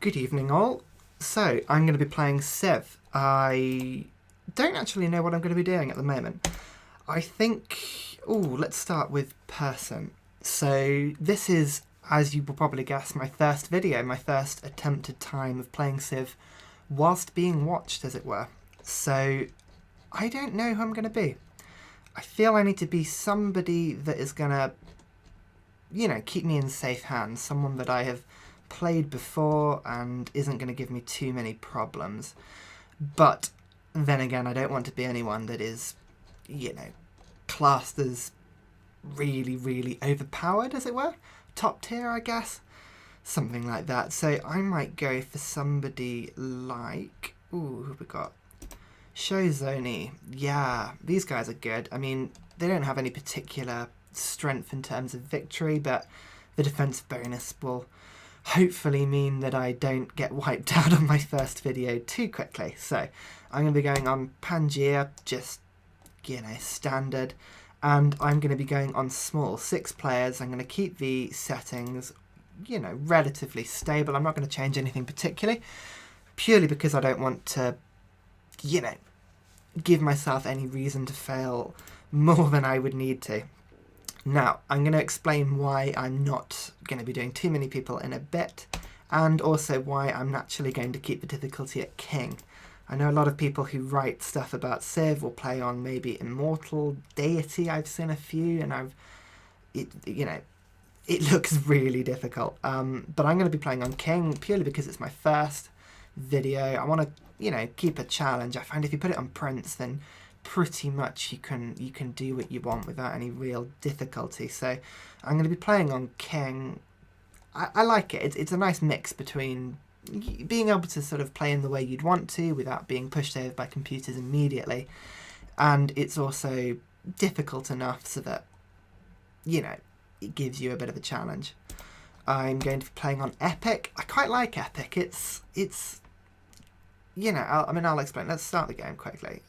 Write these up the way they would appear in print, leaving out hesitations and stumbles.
Good evening all. So, I'm going to be playing Civ. I don't actually know what I'm going to be doing at the moment. I think... let's start with person. So, this is, as you will probably guess, my first video, my first attempted time of playing Civ whilst being watched, as it were. So, I don't know who I'm going to be. I feel I need to be somebody that is going to, keep me in safe hands. Someone that I have played before and isn't going to give me too many problems. But then again, I don't want to be anyone that is, classed as really, really overpowered, as it were. Top tier, I guess. Something like that. So I might go for somebody like... who have we got? Shoshone. Yeah, these guys are good. I mean, they don't have any particular strength in terms of victory, but the defense bonus will hopefully mean that I don't get wiped out on my first video too quickly. So I'm going to be going on Pangea, just, standard. And I'm going to be going on small, 6 players. I'm going to keep the settings, relatively stable. I'm not going to change anything particularly, purely because I don't want to, give myself any reason to fail more than I would need to. Now, I'm going to explain why I'm not going to be doing too many people in a bit, and also why I'm naturally going to keep the difficulty at King. I know a lot of people who write stuff about Civ will play on maybe Immortal, Deity. I've seen a few, and it looks really difficult. But I'm going to be playing on King purely because it's my first video. I want to, keep a challenge. I find if you put it on Prince, then pretty much you can do what you want without any real difficulty. So I'm going to be playing on King. I like it. It's a nice mix between being able to sort of play in the way you'd want to without being pushed over by computers immediately, and it's also difficult enough so that it gives you a bit of a challenge. I'm going to be playing on Epic. I quite like Epic. It's I'll explain. Let's start the game quickly.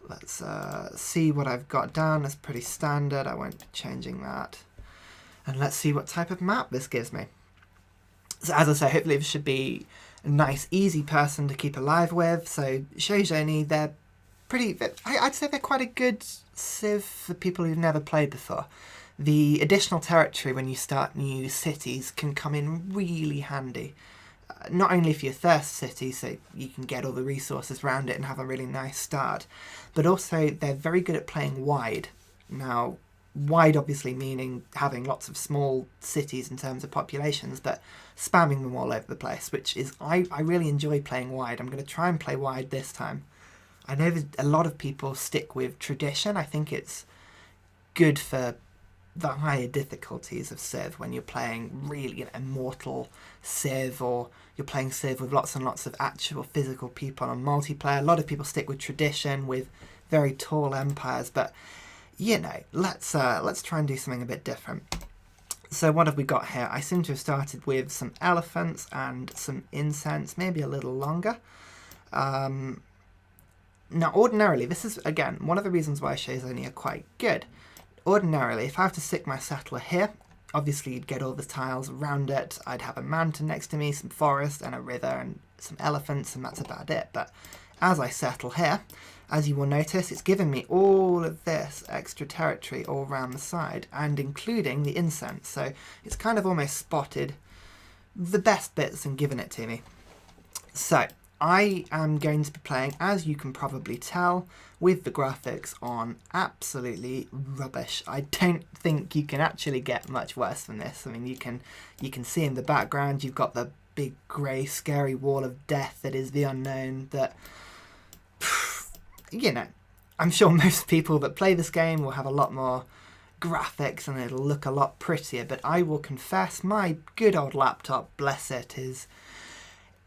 Let's see what I've got done. It's pretty standard. I won't be changing that. And let's see what type of map this gives me. So as I say, hopefully this should be a nice, easy person to keep alive with. So Shoshone, they're pretty... I'd say they're quite a good Civ for people who've never played before. The additional territory when you start new cities can come in really handy. Not only for your first city, so you can get all the resources around it and have a really nice start, but also they're very good at playing wide. Now, wide obviously meaning having lots of small cities in terms of populations, but spamming them all over the place, which is, I really enjoy playing wide. I'm going to try and play wide this time. I know that a lot of people stick with tradition. I think it's good for the higher difficulties of Civ when you're playing really Immortal Civ, or you're playing Civ with lots and lots of actual physical people on multiplayer. A lot of people stick with tradition with very tall empires, but let's try and do something a bit different. So what have we got here? I seem to have started with some elephants and some incense, maybe a little longer. Now ordinarily, this is again one of the reasons why Shoshone are quite good. Ordinarily, if I have to stick my settler here, obviously you'd get all the tiles around it. I'd have a mountain next to me, some forest and a river and some elephants, and that's about it. But as I settle here, as you will notice, it's given me all of this extra territory all around the side, and including the incense. So it's kind of almost spotted the best bits and given it to me. So I am going to be playing, as you can probably tell, with the graphics on absolutely rubbish. I don't think you can actually get much worse than this. I mean, you can see in the background you've got the big grey scary wall of death that is the unknown that, I'm sure most people that play this game will have a lot more graphics and it'll look a lot prettier, but I will confess my good old laptop, bless it,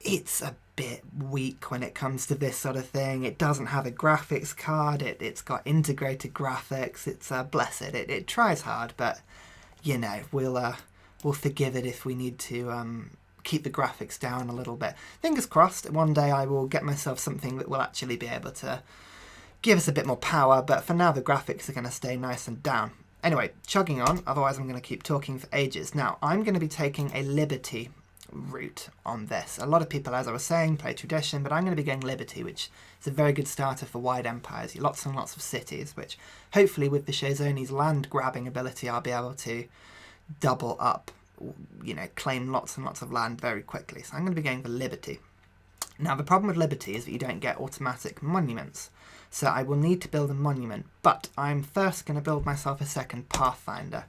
it's a bit weak when it comes to this sort of thing. It doesn't have a graphics card, it's got integrated graphics, it's bless it, it tries hard, but we'll forgive it if we need to keep the graphics down a little bit. Fingers crossed, one day I will get myself something that will actually be able to give us a bit more power, but for now the graphics are going to stay nice and down. Anyway, chugging on, otherwise I'm going to keep talking for ages. Now, I'm going to be taking a liberty route on this. A lot of people, as I was saying, play tradition, but I'm going to be going liberty, which is a very good starter for wide empires. Lots and lots of cities, which hopefully with the Shoshone's land grabbing ability, I'll be able to double up, you know, claim lots and lots of land very quickly. So I'm going to be going for liberty. Now, the problem with liberty is that you don't get automatic monuments. So I will need to build a monument, but I'm first going to build myself a second Pathfinder.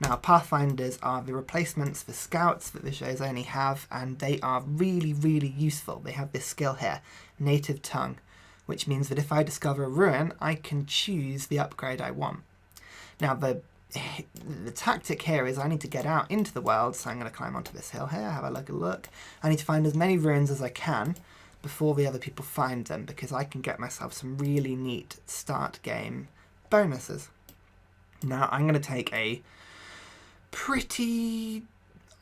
Now, Pathfinders are the replacements for scouts that the Shoshone have, and they are really, really useful. They have this skill here, native tongue, which means that if I discover a ruin, I can choose the upgrade I want. Now, the tactic here is I need to get out into the world, so I'm going to climb onto this hill here, have a look. I need to find as many ruins as I can before the other people find them, because I can get myself some really neat start game bonuses. Now, I'm going to take a pretty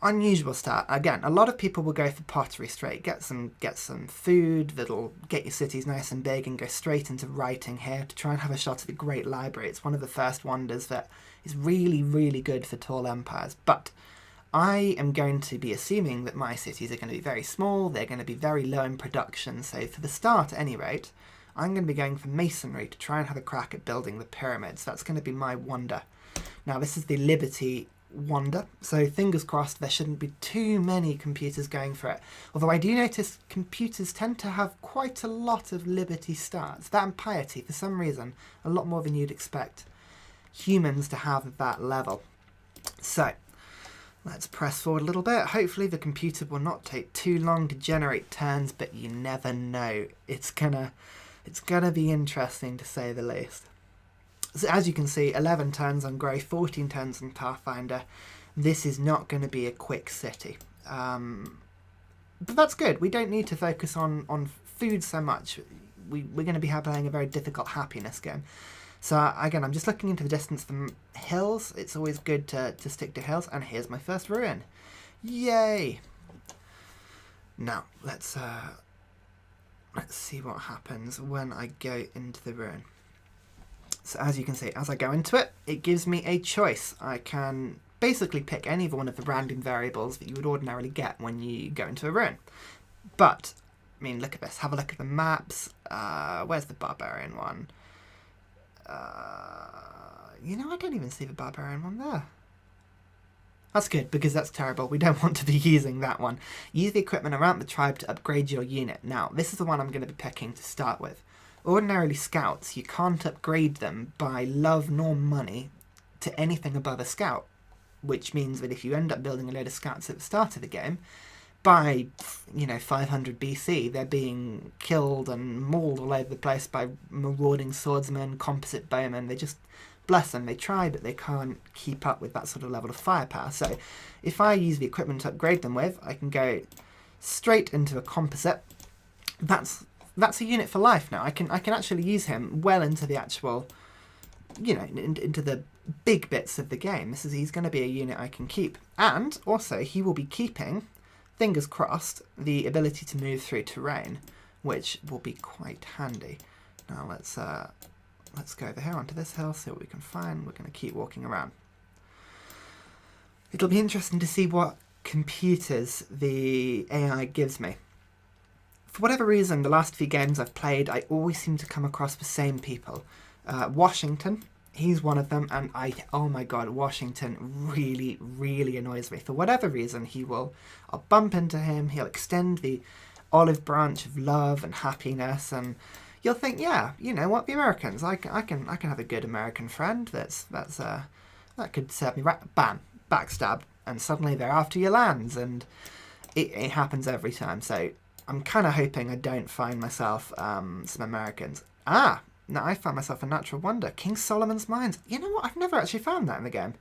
unusual start. Again, a lot of people will go for pottery straight, get some food that'll get your cities nice and big, and go straight into writing here to try and have a shot at the Great Library. It's one of the first wonders that is really, really good for tall empires. But I am going to be assuming that my cities are going to be very small, they're going to be very low in production, so for the start at any rate, I'm going to be going for masonry to try and have a crack at building the pyramids. That's going to be my wonder. Now, this is the Liberty wonder, so fingers crossed there shouldn't be too many computers going for it. Although I do notice computers tend to have quite a lot of liberty starts. That and piety, for some reason, a lot more than you'd expect humans to have at that level. So, let's press forward a little bit. Hopefully the computer will not take too long to generate turns, but you never know. It's gonna be interesting, to say the least. So as you can see, 11 turns on Grey, 14 turns on Pathfinder. This is not going to be a quick city. But that's good. We don't need to focus on food so much. We're going to be playing a very difficult happiness game. So again, I'm just looking into the distance from hills. It's always good to stick to hills. And here's my first ruin. Yay! Now, let's see what happens when I go into the ruin. So as you can see, as I go into it, it gives me a choice. I can basically pick any one of the random variables that you would ordinarily get when you go into a ruin. But, I mean, look at this. Have a look at the maps. Where's the barbarian one? You know, I don't even see the barbarian one there. That's good, because that's terrible. We don't want to be using that one. Use the equipment around the tribe to upgrade your unit. Now, this is the one I'm going to be picking to start with. Ordinarily, scouts, you can't upgrade them by love nor money to anything above a scout, which means that if you end up building a load of scouts at the start of the game, by, 500 BC, they're being killed and mauled all over the place by marauding swordsmen, composite bowmen. They just, bless them, they try, but they can't keep up with that sort of level of firepower. So if I use the equipment to upgrade them with, I can go straight into a composite. That's a unit for life now. I can actually use him well into the actual, into the big bits of the game. He's going to be a unit I can keep. And also, he will be keeping, fingers crossed, the ability to move through terrain, which will be quite handy. Now let's go over here onto this hill, see what we can find. We're going to keep walking around. It'll be interesting to see what computers the AI gives me. For whatever reason, the last few games I've played, I always seem to come across the same people. Washington, he's one of them, and oh my god, Washington really, really annoys me. For whatever reason, I'll bump into him, he'll extend the olive branch of love and happiness, and you'll think, yeah, you know what, the Americans, I can have a good American friend that could serve me right. Bam, backstab, and suddenly they're after your lands, and it happens every time. So I'm kind of hoping I don't find myself some Americans. Now I found myself a natural wonder. King Solomon's Mines. You know what? I've never actually found that in the game.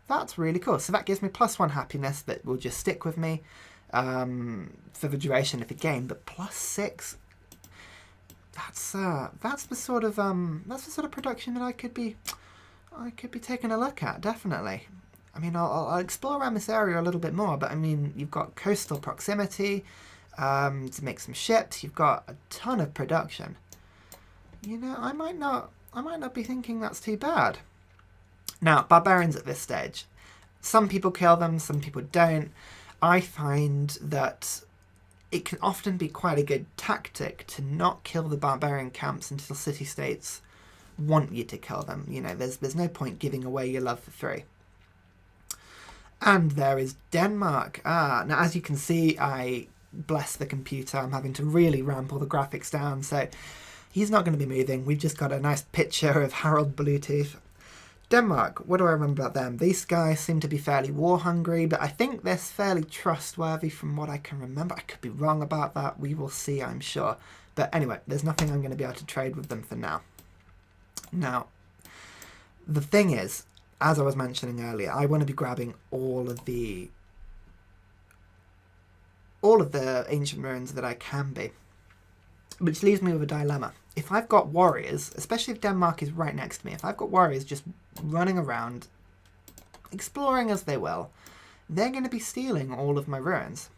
That's really cool. So that gives me +1 happiness that will just stick with me for the duration of the game. But +6, that's the sort of production that I could be taking a look at, definitely. I mean, I'll explore around this area a little bit more. But I mean, you've got coastal proximity. To make some ships, you've got a ton of production. I might not be thinking that's too bad. Now, barbarians at this stage, some people kill them, some people don't. I find that it can often be quite a good tactic to not kill the barbarian camps until city-states want you to kill them. You know, there's no point giving away your love for free. And there is Denmark. Now as you can see, I bless the computer. I'm having to really ramp all the graphics down, so he's not going to be moving. We've just got a nice picture of Harald Bluetooth. Denmark, what do I remember about them? These guys seem to be fairly war-hungry, but I think they're fairly trustworthy from what I can remember. I could be wrong about that. We will see, I'm sure. But anyway, there's nothing I'm going to be able to trade with them for now. Now, the thing is, as I was mentioning earlier, I want to be grabbing all of the ancient ruins that I can be. Which leaves me with a dilemma. If I've got warriors, especially if Denmark is right next to me, if I've got warriors just running around, exploring as they will, they're going to be stealing all of my ruins.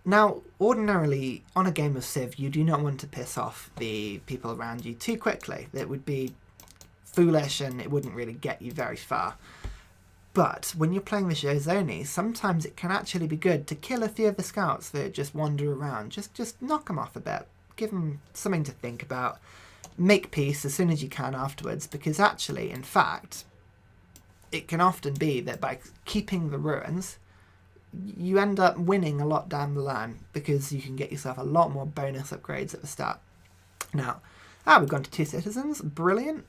Now, ordinarily, on a game of Civ, you do not want to piss off the people around you too quickly. It would be foolish and it wouldn't really get you very far. But when you're playing the Shoshone, sometimes it can actually be good to kill a few of the scouts that just wander around. Just knock them off a bit. Give them something to think about. Make peace as soon as you can afterwards, because actually, in fact, it can often be that by keeping the ruins, you end up winning a lot down the line, because you can get yourself a lot more bonus upgrades at the start. Now, we've gone to 2 citizens. Brilliant.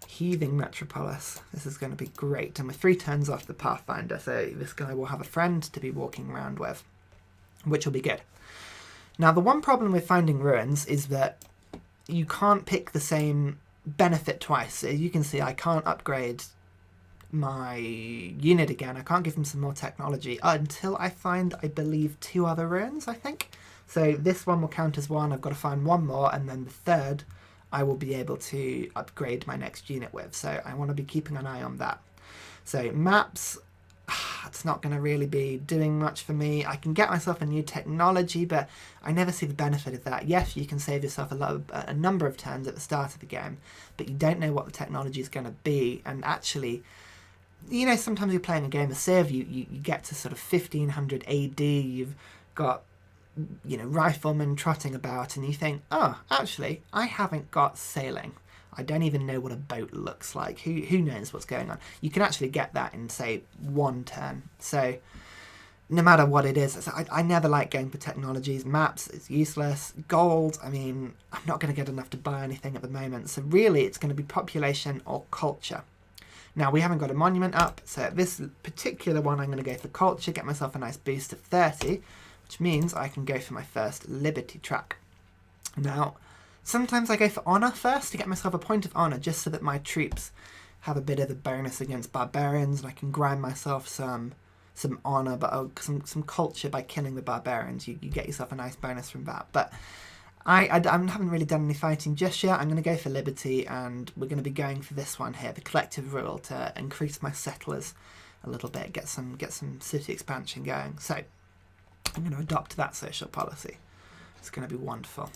Heaving Metropolis. This is going to be great. And we're 3 turns off the Pathfinder, so this guy will have a friend to be walking around with, which will be good. Now, the one problem with finding ruins is that you can't pick the same benefit twice. So you can see I can't upgrade my unit again. I can't give him some more technology until I find, I believe, 2 other ruins, I think. So this one will count as 1. I've got to find 1 more, and then the third I will be able to upgrade my next unit with. So I want to be keeping an eye on that. So maps, it's not going to really be doing much for me. I can get myself a new technology, but I never see the benefit of that. Yes, you can save yourself a number of turns at the start of the game, but you don't know what the technology is going to be. And actually, you know, sometimes you're playing a game of Civ, you get to sort of 1500 AD, you've got, you know, riflemen trotting about, and you think, oh, actually, I haven't got sailing. I don't even know what a boat looks like. Who knows what's going on? You can actually get that in, say, 1 turn. So no matter what it is, I never like going for technologies. Maps, it's useless. Gold, I mean, I'm not going to get enough to buy anything at the moment. So really, it's going to be population or culture. Now, we haven't got a monument up, so this particular one, I'm going to go for culture, get myself a nice boost of 30, which means I can go for my first Liberty track. Now, sometimes I go for honour first to get myself a point of honour, just so that my troops have a bit of a bonus against barbarians, and I can grind myself some honour, but some culture by killing the barbarians. You get yourself a nice bonus from that. But I haven't really done any fighting just yet. I'm going to go for Liberty, and we're going to be going for this one here, the collective rule, to increase my settlers a little bit, get some city expansion going. So I'm going to adopt that social policy. It's going to be wonderful.